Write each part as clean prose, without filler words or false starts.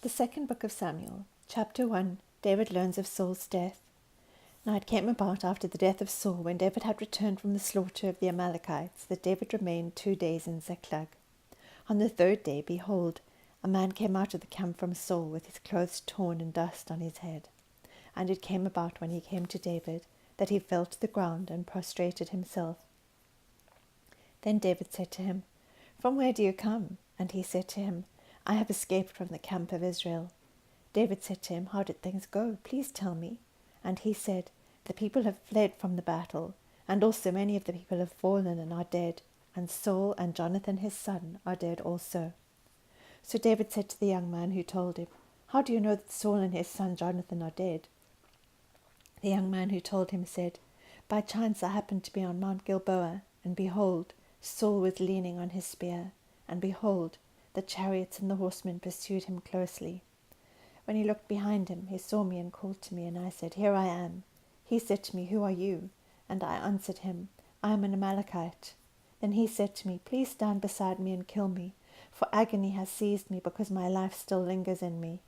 The second book of Samuel, chapter 1, David learns of Saul's death. Now it came about after the death of Saul, when David had returned from the slaughter of the Amalekites, that David remained 2 days in Ziklag. On the third day, behold, a man came out of the camp from Saul, with his clothes torn and dust on his head. And it came about, when he came to David, that he fell to the ground and prostrated himself. Then David said to him, "From where do you come?" And he said to him, "I have escaped from the camp of Israel." David said to him, "How did things go? Please tell me." And he said, "The people have fled from the battle, and also many of the people have fallen and are dead, and Saul and Jonathan his son are dead also." So David said to the young man who told him, "How do you know that Saul and his son Jonathan are dead?" The young man who told him said, "By chance I happened to be on Mount Gilboa, and behold, Saul was leaning on his spear, and behold, the chariots and the horsemen pursued him closely. When he looked behind him, he saw me and called to me, and I said, 'Here I am.' He said to me, 'Who are you?' And I answered him, 'I am an Amalekite.' Then he said to me, 'Please stand beside me and kill me, for agony has seized me, because my life still lingers in me.'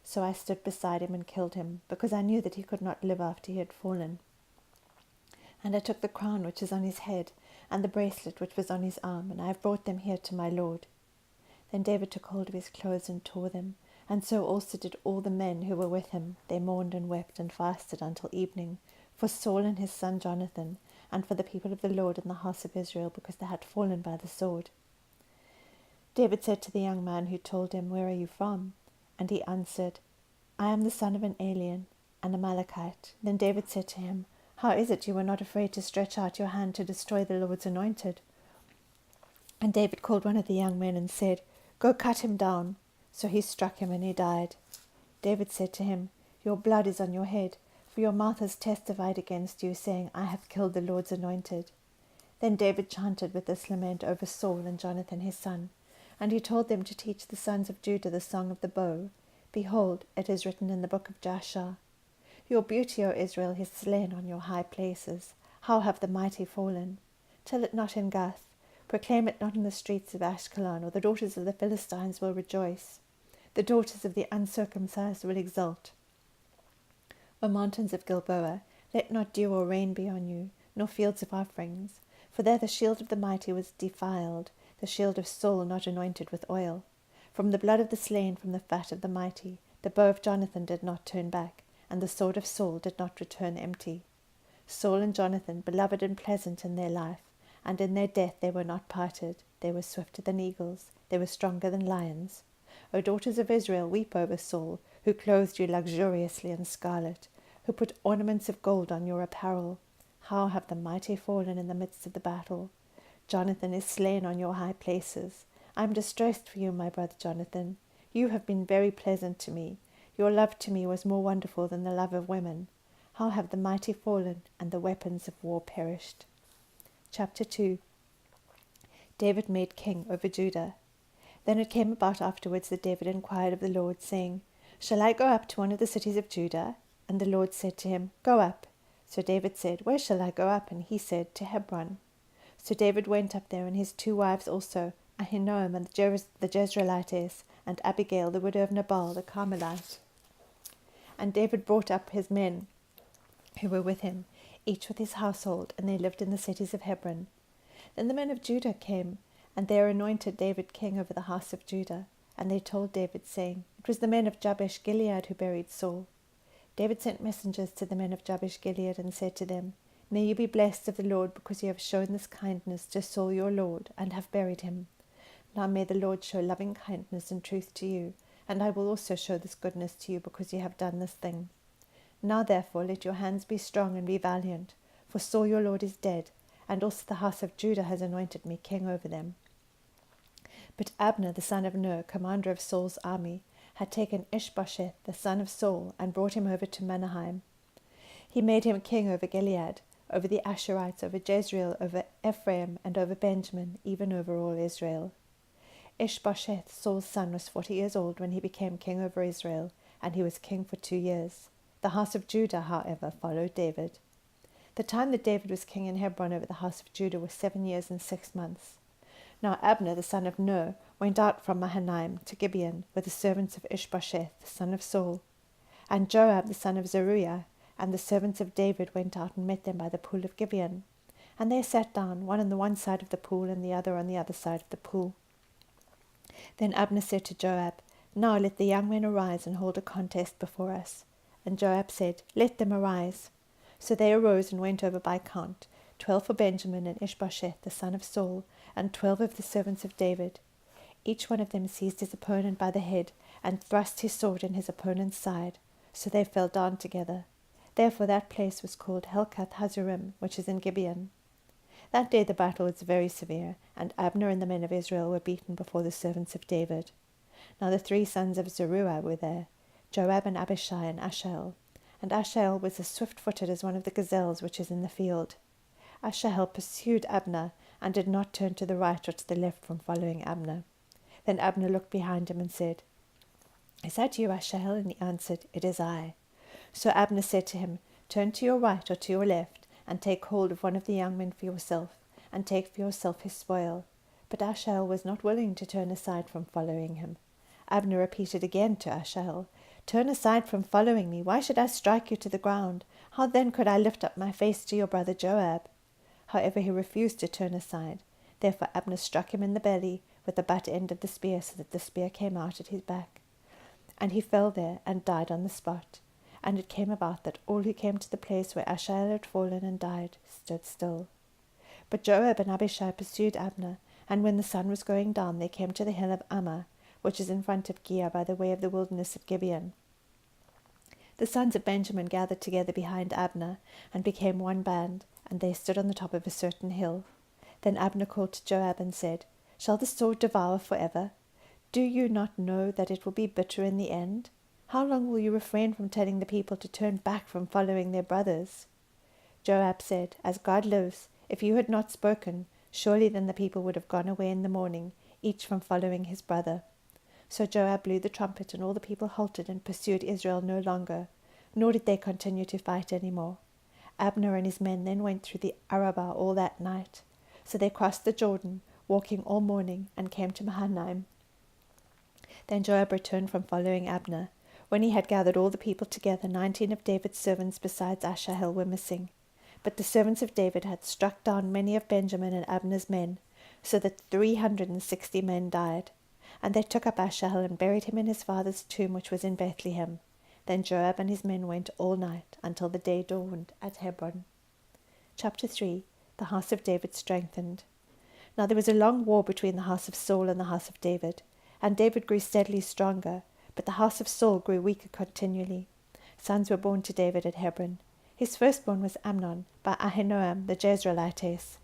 So I stood beside him and killed him, because I knew that he could not live after he had fallen. And I took the crown which is on his head, and the bracelet which was on his arm, and I have brought them here to my lord." Then David took hold of his clothes and tore them, and so also did all the men who were with him. They mourned and wept and fasted until evening, for Saul and his son Jonathan, and for the people of the Lord in the house of Israel, because they had fallen by the sword. David said to the young man who told him, "Where are you from?" And he answered, "I am the son of an alien, an Amalekite." Then David said to him, "How is it you were not afraid to stretch out your hand to destroy the Lord's anointed?" And David called one of the young men and said, "Go cut him down." So he struck him, and he died. David said to him, "Your blood is on your head, for your mouth has testified against you, saying, 'I have killed the Lord's anointed.'" Then David chanted with this lament over Saul and Jonathan his son, and he told them to teach the sons of Judah the song of the bow. Behold, it is written in the book of Jasher, "Your beauty, O Israel, is slain on your high places. How have the mighty fallen? Tell it not in Gath. Proclaim it not in the streets of Ashkelon, or the daughters of the Philistines will rejoice. The daughters of the uncircumcised will exult. O mountains of Gilboa, let not dew or rain be on you, nor fields of offerings. For there the shield of the mighty was defiled, the shield of Saul not anointed with oil. From the blood of the slain, from the fat of the mighty, the bow of Jonathan did not turn back, and the sword of Saul did not return empty. Saul and Jonathan, beloved and pleasant in their life, and in their death they were not parted. They were swifter than eagles, they were stronger than lions. O daughters of Israel, weep over Saul, who clothed you luxuriously in scarlet, who put ornaments of gold on your apparel. How have the mighty fallen in the midst of the battle? Jonathan is slain on your high places. I am distressed for you, my brother Jonathan. You have been very pleasant to me. Your love to me was more wonderful than the love of women. How have the mighty fallen, and the weapons of war perished?" Chapter 2. David made king over Judah. Then it came about afterwards that David inquired of the Lord, saying, "Shall I go up to one of the cities of Judah?" And the Lord said to him, "Go up." So David said, "Where shall I go up?" And he said, "To Hebron." So David went up there, and his 2 wives also, Ahinoam and the Jezreelitess, and Abigail the widow of Nabal the Carmelite. And David brought up his men who were with him, each with his household, and they lived in the cities of Hebron. Then the men of Judah came, and they anointed David king over the house of Judah. And they told David, saying, "It was the men of Jabesh Gilead who buried Saul." David sent messengers to the men of Jabesh Gilead, and said to them, "May you be blessed of the Lord, because you have shown this kindness to Saul your lord, and have buried him. Now may the Lord show loving kindness and truth to you, and I will also show this goodness to you, because you have done this thing. Now therefore let your hands be strong and be valiant, for Saul your lord is dead, and also the house of Judah has anointed me king over them." But Abner the son of Ner, commander of Saul's army, had taken Ishbosheth the son of Saul, and brought him over to Mahanaim. He made him king over Gilead, over the Asherites, over Jezreel, over Ephraim, and over Benjamin, even over all Israel. Ishbosheth, Saul's son, was 40 years old when he became king over Israel, and he was king for 2 years. The house of Judah, however, followed David. The time that David was king in Hebron over the house of Judah was 7 years and 6 months. Now Abner the son of Ner went out from Mahanaim to Gibeon with the servants of Ishbosheth, the son of Saul. And Joab, the son of Zeruiah, and the servants of David went out and met them by the pool of Gibeon. And they sat down, one on the one side of the pool and the other on the other side of the pool. Then Abner said to Joab, Now let the young men arise and hold a contest before us. And Joab said, Let them arise. So they arose and went over by count, 12 for Benjamin and Ishbosheth the son of Saul, and 12 of the servants of David. Each one of them seized his opponent by the head, and thrust his sword in his opponent's side. So they fell down together. Therefore that place was called Helkath Hazurim, which is in Gibeon. That day the battle was very severe, and Abner and the men of Israel were beaten before the servants of David. Now the 3 sons of Zeruiah were there, Joab and Abishai and Asahel. And Asahel was as swift-footed as one of the gazelles which is in the field. Asahel pursued Abner, and did not turn to the right or to the left from following Abner. Then Abner looked behind him and said, Is that you, Asahel? And he answered, It is I. So Abner said to him, Turn to your right or to your left, and take hold of one of the young men for yourself, and take for yourself his spoil. But Asahel was not willing to turn aside from following him. Abner repeated again to Asahel, Turn aside from following me. Why should I strike you to the ground? How then could I lift up my face to your brother Joab? However, he refused to turn aside. Therefore Abner struck him in the belly with the butt end of the spear, so that the spear came out at his back. And he fell there and died on the spot. And it came about that all who came to the place where Asahel had fallen and died stood still. But Joab and Abishai pursued Abner, and when the sun was going down, they came to the hill of Ammah, which is in front of Giah by the way of the wilderness of Gibeon. The sons of Benjamin gathered together behind Abner, and became one band, and they stood on the top of a certain hill. Then Abner called to Joab and said, Shall the sword devour forever? Do you not know that it will be bitter in the end? How long will you refrain from telling the people to turn back from following their brothers? Joab said, As God lives, if you had not spoken, surely then the people would have gone away in the morning, each from following his brother. So Joab blew the trumpet, and all the people halted and pursued Israel no longer, nor did they continue to fight any more. Abner and his men then went through the Arabah all that night. So they crossed the Jordan, walking all morning, and came to Mahanaim. Then Joab returned from following Abner. When he had gathered all the people together, 19 of David's servants besides Asahel were missing. But the servants of David had struck down many of Benjamin and Abner's men, so that 360 men died. And they took up Asahel and buried him in his father's tomb, which was in Bethlehem. Then Joab and his men went all night until the day dawned at Hebron. Chapter 3. The house of David strengthened. Now there was a long war between the house of Saul and the house of David, and David grew steadily stronger, but the house of Saul grew weaker continually. Sons were born to David at Hebron. His firstborn was Amnon, by Ahinoam the Jezreelitess,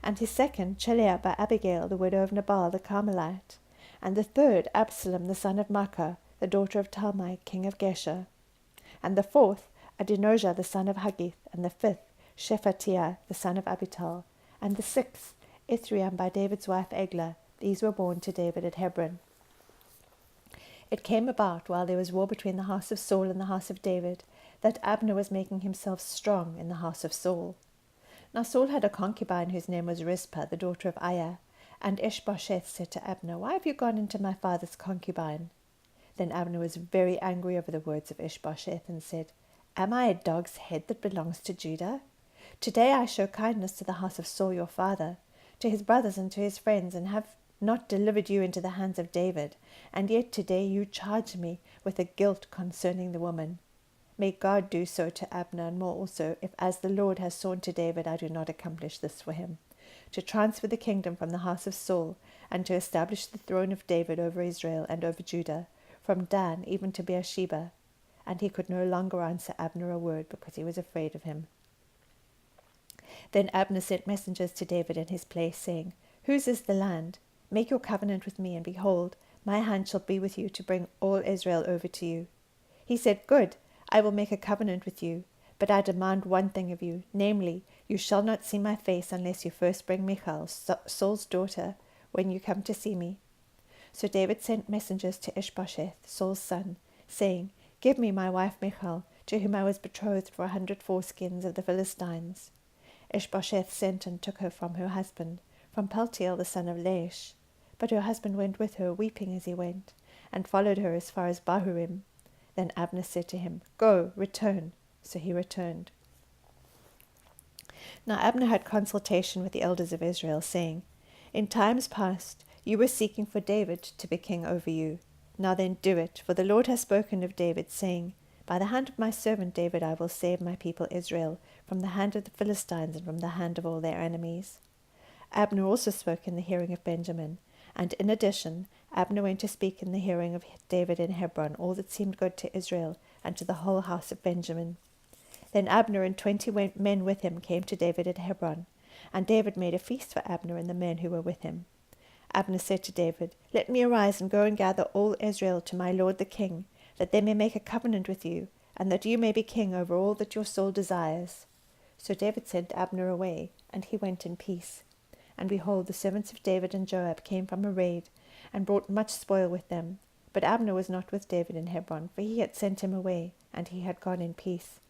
and his second Chileab by Abigail, the widow of Nabal the Carmelite, and the third Absalom the son of Maachah, the daughter of Talmai, king of Geshur, and the fourth Adonijah the son of Haggith, and the fifth Shephatiah the son of Abital, and the sixth Ithream by David's wife Eglah. These were born to David at Hebron. It came about, while there was war between the house of Saul and the house of David, that Abner was making himself strong in the house of Saul. Now Saul had a concubine whose name was Rizpah, the daughter of Aiah, and Ishbosheth said to Abner, Why have you gone into my father's concubine? Then Abner was very angry over the words of Ishbosheth and said, Am I a dog's head that belongs to Judah? Today I show kindness to the house of Saul your father, to his brothers and to his friends, and have not delivered you into the hands of David, and yet today you charge me with a guilt concerning the woman. May God do so to Abner, and more also, if as the Lord has sworn to David I do not accomplish this for him, to transfer the kingdom from the house of Saul, and to establish the throne of David over Israel and over Judah, from Dan even to Beersheba. And he could no longer answer Abner a word, because he was afraid of him. Then Abner sent messengers to David in his place, saying, Whose is the land? Make your covenant with me, and behold, my hand shall be with you to bring all Israel over to you. He said, Good, I will make a covenant with you, but I demand one thing of you, namely, you shall not see my face unless you first bring Michal, Saul's daughter, when you come to see me. So David sent messengers to Ishbosheth, Saul's son, saying, Give me my wife Michal, to whom I was betrothed for 100 foreskins of the Philistines. Ishbosheth sent and took her from her husband, from Paltiel the son of Laish. But her husband went with her, weeping as he went, and followed her as far as Bahurim. Then Abner said to him, Go, return. So he returned. Now Abner had consultation with the elders of Israel, saying, In times past you were seeking for David to be king over you. Now then do it, for the Lord has spoken of David, saying, By the hand of my servant David I will save my people Israel from the hand of the Philistines and from the hand of all their enemies. Abner also spoke in the hearing of Benjamin, and in addition Abner went to speak in the hearing of David in Hebron all that seemed good to Israel and to the whole house of Benjamin. Then Abner and 20 men with him came to David at Hebron, and David made a feast for Abner and the men who were with him. Abner said to David, Let me arise and go and gather all Israel to my lord the king, that they may make a covenant with you, and that you may be king over all that your soul desires. So David sent Abner away, and he went in peace. And behold, the servants of David and Joab came from a raid, and brought much spoil with them. But Abner was not with David in Hebron, for he had sent him away, and he had gone in peace.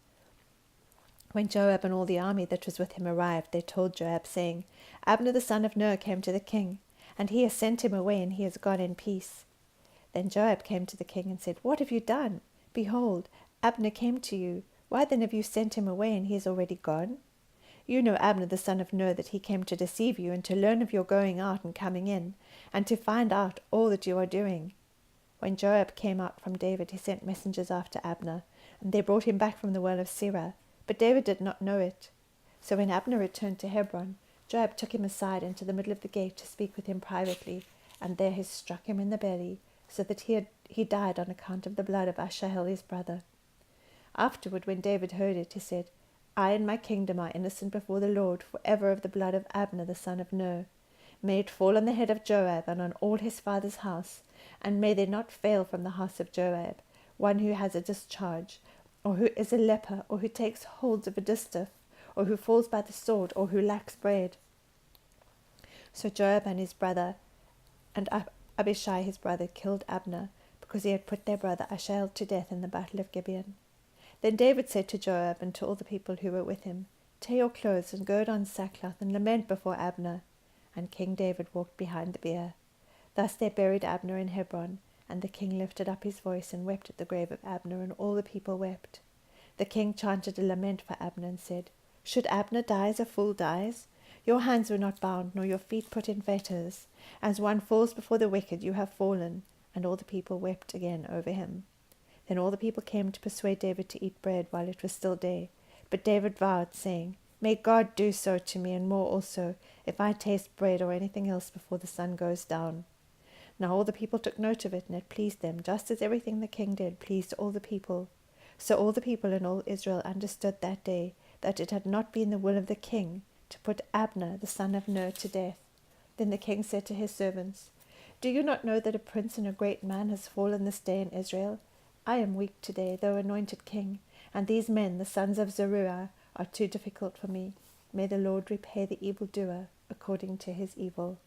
When Joab and all the army that was with him arrived, they told Joab, saying, Abner the son of Ner came to the king, and he has sent him away, and he has gone in peace. Then Joab came to the king and said, What have you done? Behold, Abner came to you. Why then have you sent him away, and he is already gone? You know Abner the son of Ner, that he came to deceive you, and to learn of your going out and coming in, and to find out all that you are doing. When Joab came out from David, he sent messengers after Abner, and they brought him back from the well of Sirah. But David did not know it. So when Abner returned to Hebron, Joab took him aside into the middle of the gate to speak with him privately, and there he struck him in the belly, so that he died on account of the blood of Asahel his brother. Afterward, when David heard it, he said, I and my kingdom are innocent before the Lord for ever of the blood of Abner the son of Ner. May it fall on the head of Joab and on all his father's house, and may there not fail from the house of Joab one who has a discharge, or who is a leper, or who takes hold of a distaff, or who falls by the sword, or who lacks bread. So Joab and his brother, and Abishai his brother, killed Abner, because he had put their brother Asahel to death in the battle of Gibeon. Then David said to Joab and to all the people who were with him, Tear your clothes and gird on sackcloth and lament before Abner. And King David walked behind the bier. Thus they buried Abner in Hebron, and the king lifted up his voice and wept at the grave of Abner, and all the people wept. The king chanted a lament for Abner and said, Should Abner die as a fool dies? Your hands were not bound, nor your feet put in fetters. As one falls before the wicked, you have fallen. And all the people wept again over him. Then all the people came to persuade David to eat bread while it was still day. But David vowed, saying, May God do so to me, and more also, if I taste bread or anything else before the sun goes down. Now all the people took note of it, and it pleased them, just as everything the king did pleased all the people. So all the people in all Israel understood that day that it had not been the will of the king to put Abner the son of Ner to death. Then the king said to his servants, Do you not know that a prince and a great man has fallen this day in Israel? I am weak today, though anointed king, and these men, the sons of Zeruiah, are too difficult for me. May the Lord repay the evildoer according to his evil.